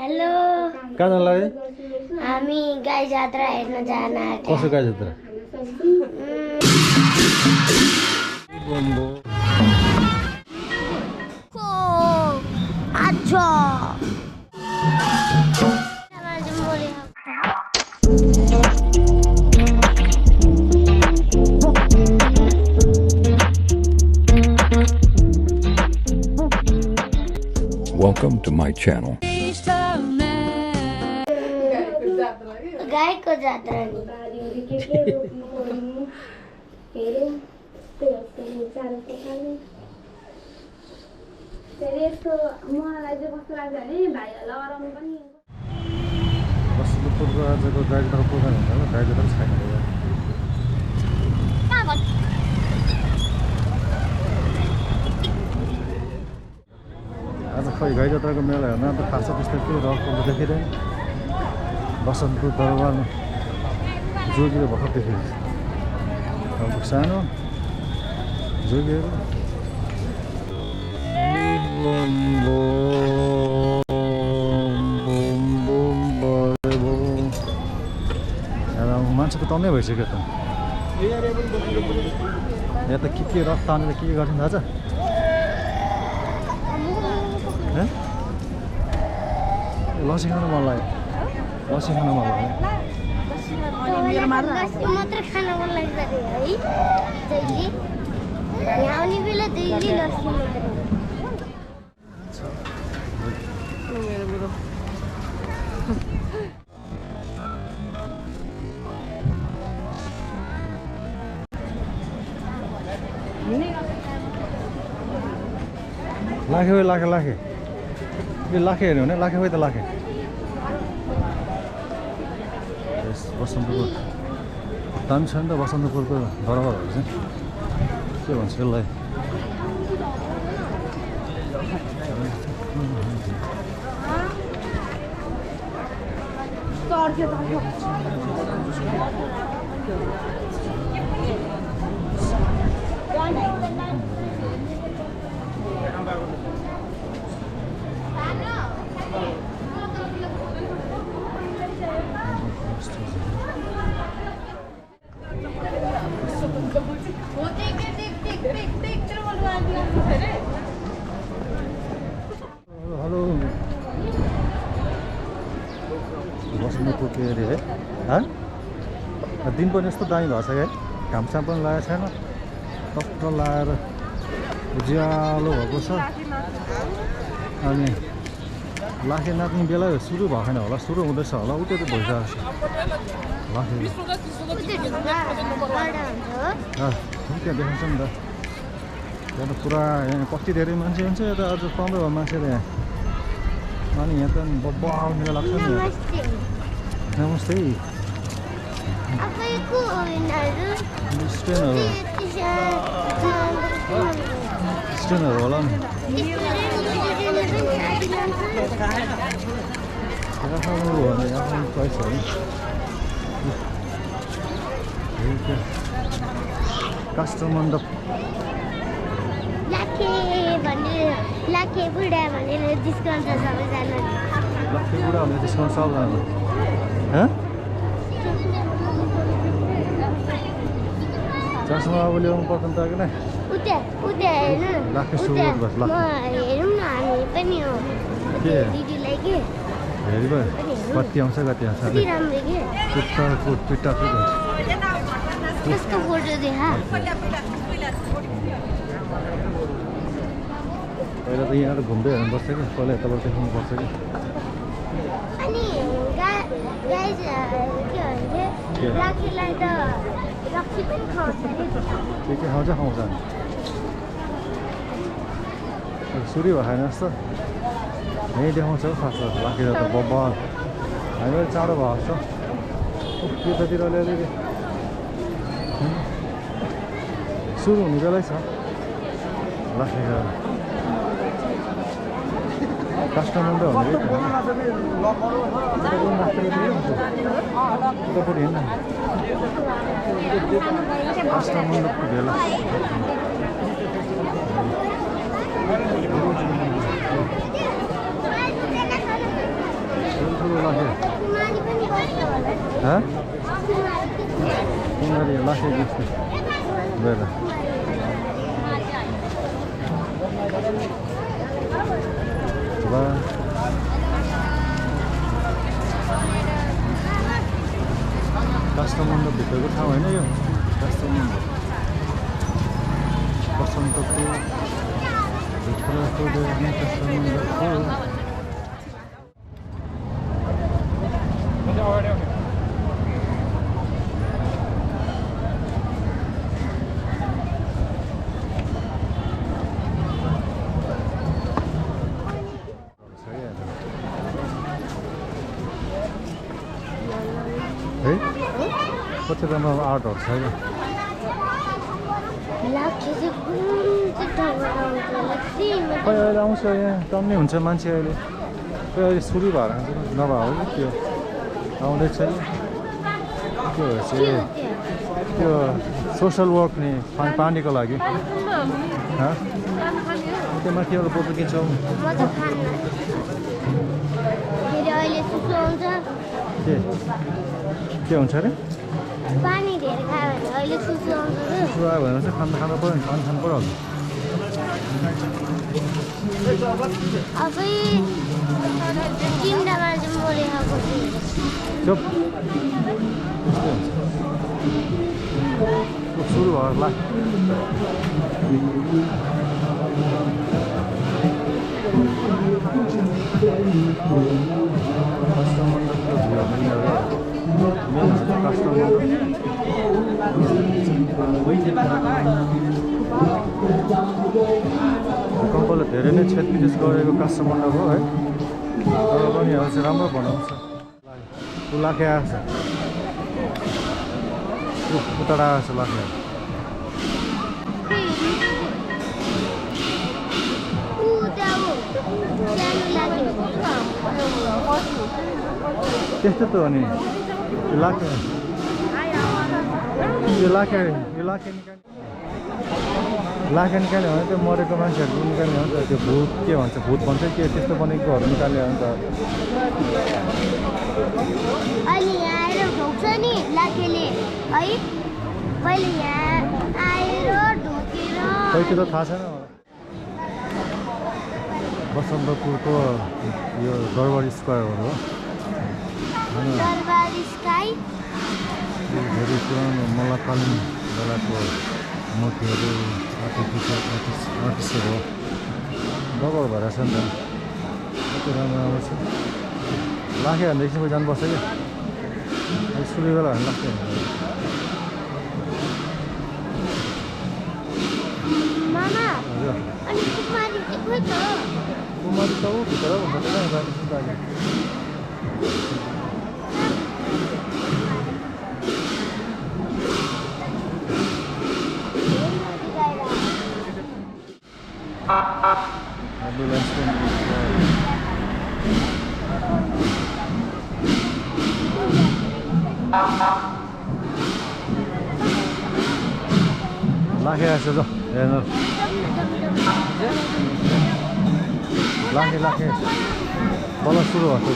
Hello कहाँ जान लाग्यो? हामी गाई जात्रा हेर्न जान आएका। कसो गाई जात्रा? Welcome to my channel. गाईको जात्रा नि बसन्तपुरको आजको गाई जात्रा प्रोग्राम हुन्छ होला, गाई जात्रा छैन होला। आज खै गाई जात्राको मेला हेर्न त खासै त्यस्तो केही रकमको देखिँदैन। बसन्तपुर दरबार जोगीहरू भर्खर देखिन्छ। अब सानो जोगीहरू मान्छेको तन्नै भइसक्यो त। यहाँ त के रक तानेर के गर्छन् थाहा छ? लसी खानु मन लाग्यो, लसी खानु मन लाग्यो। मात्र खान मन लाग्छ है जहिले यहाँ आउने बेला जहिले लस्सी मात्र। लाखे भाइ लाखे लाखे यो लाखे हेऱ्यो भने लाखे भाइ त लाखे। बसन्तपुर दामी छ नि त बसन्तपुरको दरबारहरू चाहिँ। के भन्छ यसलाई? हेलो बसन्तपुर के अरे है? दिन पनि यस्तो दामी भएको छ क्या, घामसाम पनि लागेको छैन, टक्क लगाएर उज्यालो भएको छ। अनि लाखे नाच्ने बेला सुरु भएको छैन होला, सुरु हुँदैछ होला, उतै त भइसकेको छ लाखे। त्यहाँ देखाउँछ नि त, त्यहाँ त पुरा यहाँ कति धेरै मान्छे हुन्छ। यता अझ कमै भयो मान्छे त यहाँ। अनि यहाँ त बब्बाल मेला लाग्छ नि। नमस्ते। स्टेनहरू होला नि। आफ्नो चोइस हो नि। काष्ठमण्डप लाखे बुढा भनेर डिस्काउन्ट छ सबैजना। लाखे बुढा भनेर डिस्काउन्ट सबैजना। चस्मा अब ल्याउनु पर्छ नि त कि नै? उता हेर्नु लाखे सुरु बस लाखे। हेरौँ न हामी पनि हो के दिदीलाई के हेरि भयो कति आउँछ कति आउँछ। कति राम्रो के पिट्टा फुट पिट्टा फुट हुन्छ। त्यसको फोटो देखा। पहिला त यहाँ घुम्दै हेर्नुपर्छ कि, पहिला यताबाट देखाउनु पर्छ कि। अनि गाई के भन्छ राखीलाई त रक्सी पनि खुवाउँछ नि। के खाउँछ खाउँछ सुरु भयो खाएन जस्तो यहीँ देखाउँछ हौ खास लाखेर त बब्बल। हामीलाई चाँडो भएको छ त्यतातिर अलिअलि सुरु हुने बेलै छ लाखेर। काष्ठमण्डप भने उतापट्टि हेर्न काष्ठमण्डपको भेला। ठुलो लाखे कुमारी पनि बस्छ होला उनीहरू लाखे जस्तो गएर काठमाडौँ भित्रको ठाउँ होइन यो काठमाडौँ बसन्तपुर भित्रको काठमाडौँ है कति राम्रो आर्टहरू छैन खै अहिले आउँछ यहाँ टन्नै हुन्छ मान्छे अहिले खै अहिले सुरु भएर नभए हो कि त्यो आउँदैछ के भएछ त्यो सोसल वर्क नि पानीको लागि त्यो माथि एउटा बोतल किन्छौँ के हुन्छ अरे पानी धेरै खायो भने अहिले सुसु आउँछ सुसु आयो भने चाहिँ खानु पऱ्यो नि पानी खानु पऱ्यो आफै तिनवटामा चाहिँ मोले खाएको चुप सुरु भयो ला भूकम्पले धेरै नै क्षतिविशेष गरेको काठमाडौँ हो है तर पनि अब चाहिँ राम्रो बनाउँछ लाखे आएको छ उता आएको छ लाखे त्यस्तो त हो नि लाखे लाखे निकाल्यो भने त्यो मरेको मान्छेहरू निकाल्ने हो नि त त्यो भूत के भन्छ भूत भन्छ के त्यस्तो बनेकोहरू निकाल्यो भने त अनि यहाँ आएर ढोक्छ नि लाखेले है पहिले यहाँ आएर ढोकेर खै त्यो त थाहा छैन बसन्तपुरको यो दरबार स्क्वायरहरू हो दरबार स्काई धेरै पुरानो मल्लकालीन बेलाको मूर्तिहरू आर्टिफिसियल आर्टिस्टहरू हो डबल भएर छ नि त कति राम्रो राम्रो छ लाखे भनेदेखि सबै जानुपर्छ क्या सुरु बेला भने लाग्छ मामा अनि कुमारी चाहिँ खोइ त कुमारी त ऊ भित्र भन्छ त ambulance pun lahir saja ya no lahir bola suruh atau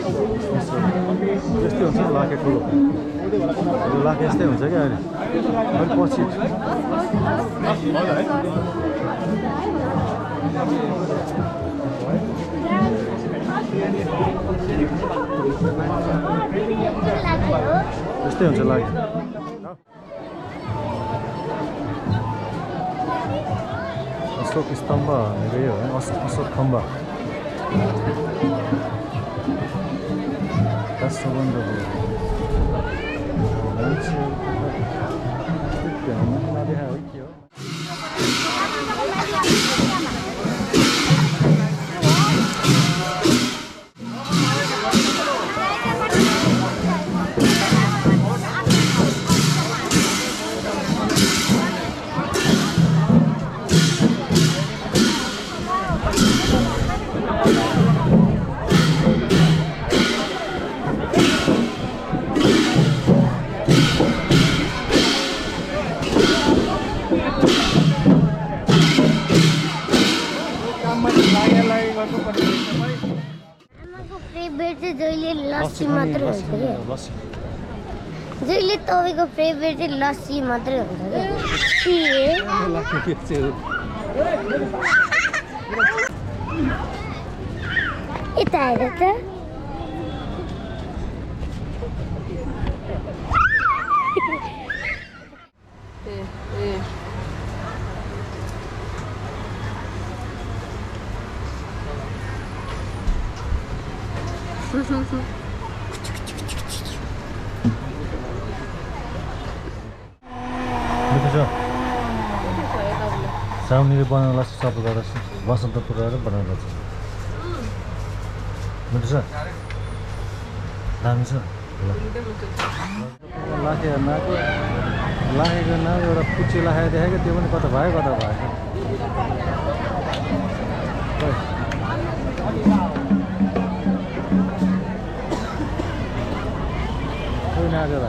यस्तै हुन्छ लाखे ठुलो लाखे यस्तै हुन्छ क्या अहिले पछि यस्तै हुन्छ लाखे अशोक स्तम्भ गयो है अशोक खम्बा Kathmandu लस्सी मात्रै हुन्छ क्या जहिले तपाईँको फेभरेट चाहिँ लस्सी मात्रै हुन्छ क्या यता आएर त साउनीले बनाउनु लाग्छ सबै गरेर बसन्तपुर आएर बनाउनु लाग्छ बुझ्छ दामी छ लाखेको नाको एउटा पुच्ची लाखेर देखाएको त्यो पनि कता भयो कोही नागेर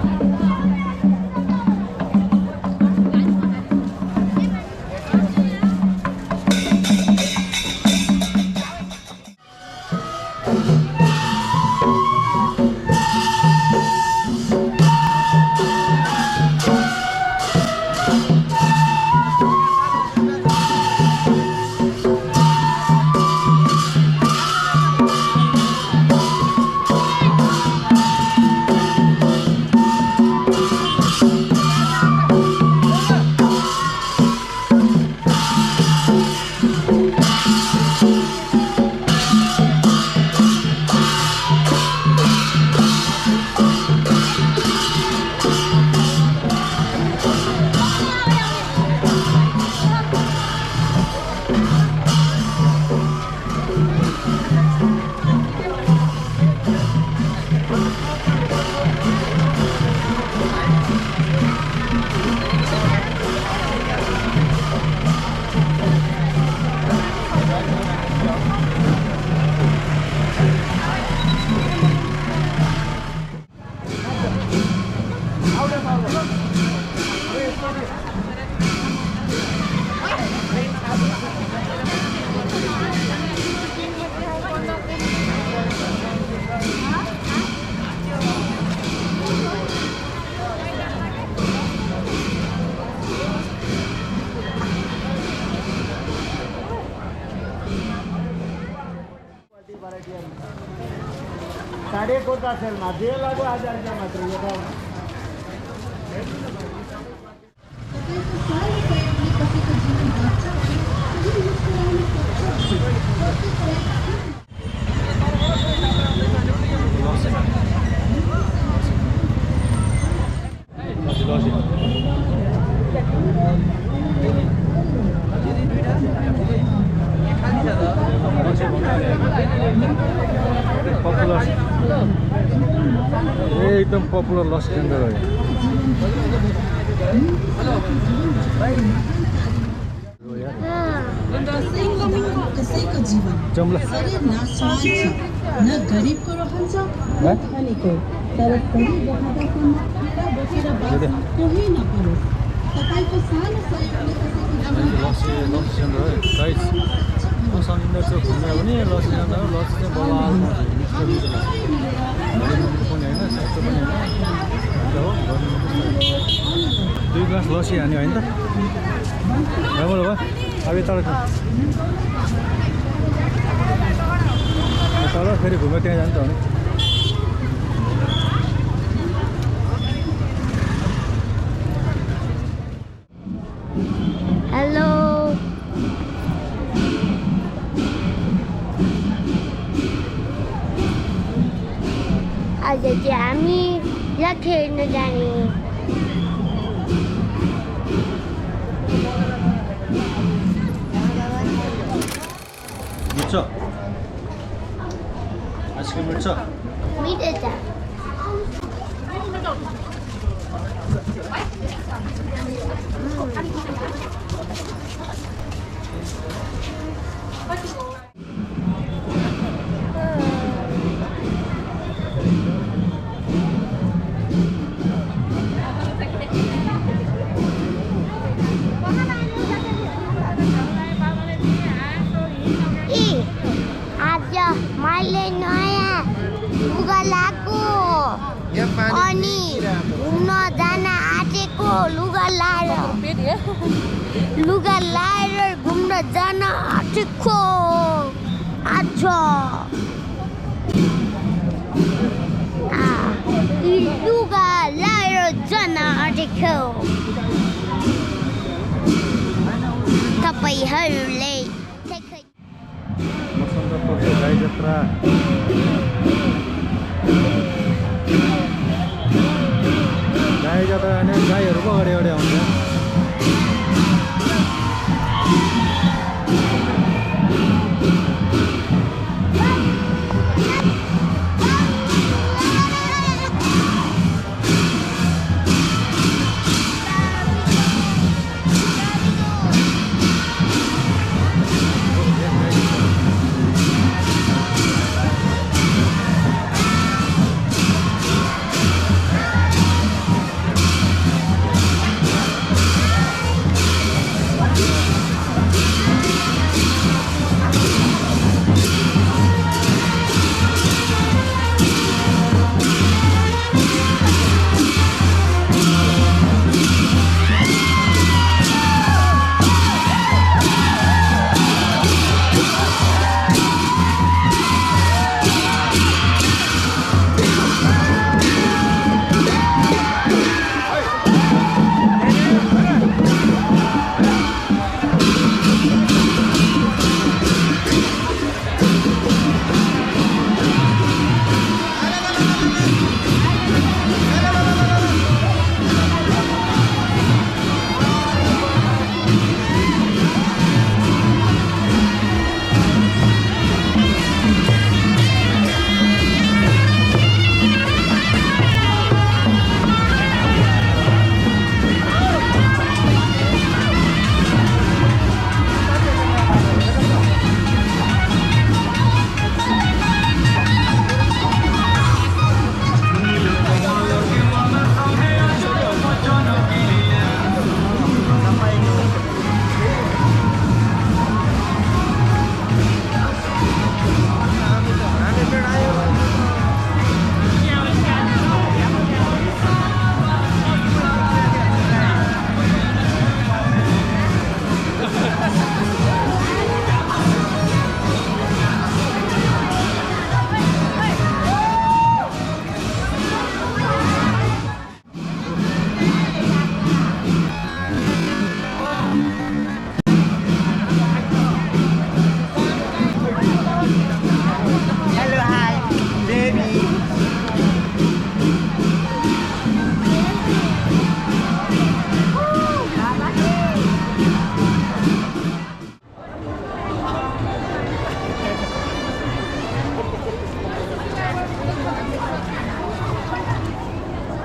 साढ़े कोटा सेल में जे लागो 1000 रुपया मात्र ये तो एकदम पपुलर लस्सी सेन्टर हो कसैको जीवन शरीर नाशवान छ न गरिबको रहन्छ न धनीको तर कोही बहादुरसम्म पीडा बोकेर बाँच्न कोही नपरोस् तपाईको सानो सहयोगले लस्सी सेन्टर हो गाइस सनिन्द्र चोक घुम्यो भने लस्सी सेन्टर लस्सी चाहिँ बल्ल ग्लास लस्सी हान्यो होइन त राम्रो भयो अब तल तल फेरि घुमेर त्यहाँ जान्छ भने हेलो आज चाहिँ हामी लट्ठी हेर्न जाने मिर्च आइसक्रिम मिर्च मिठो छ आज मैले नयाँ लुगा लगाएको अनि घुम्न जान आँटेको लुगा लाएर घुम्न जान आँटेको आज लुगा लाएर जान आँटेको तपाईँहरूले बसन्तपुरको गाई जात्रा भने गाईहरू पो अगाडि आउँछ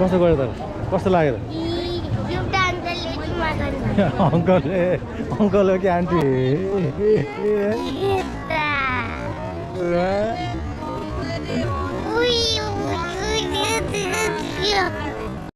कस्तो गयो त कस्तो लाग्यो अंकल हो कि आन्टी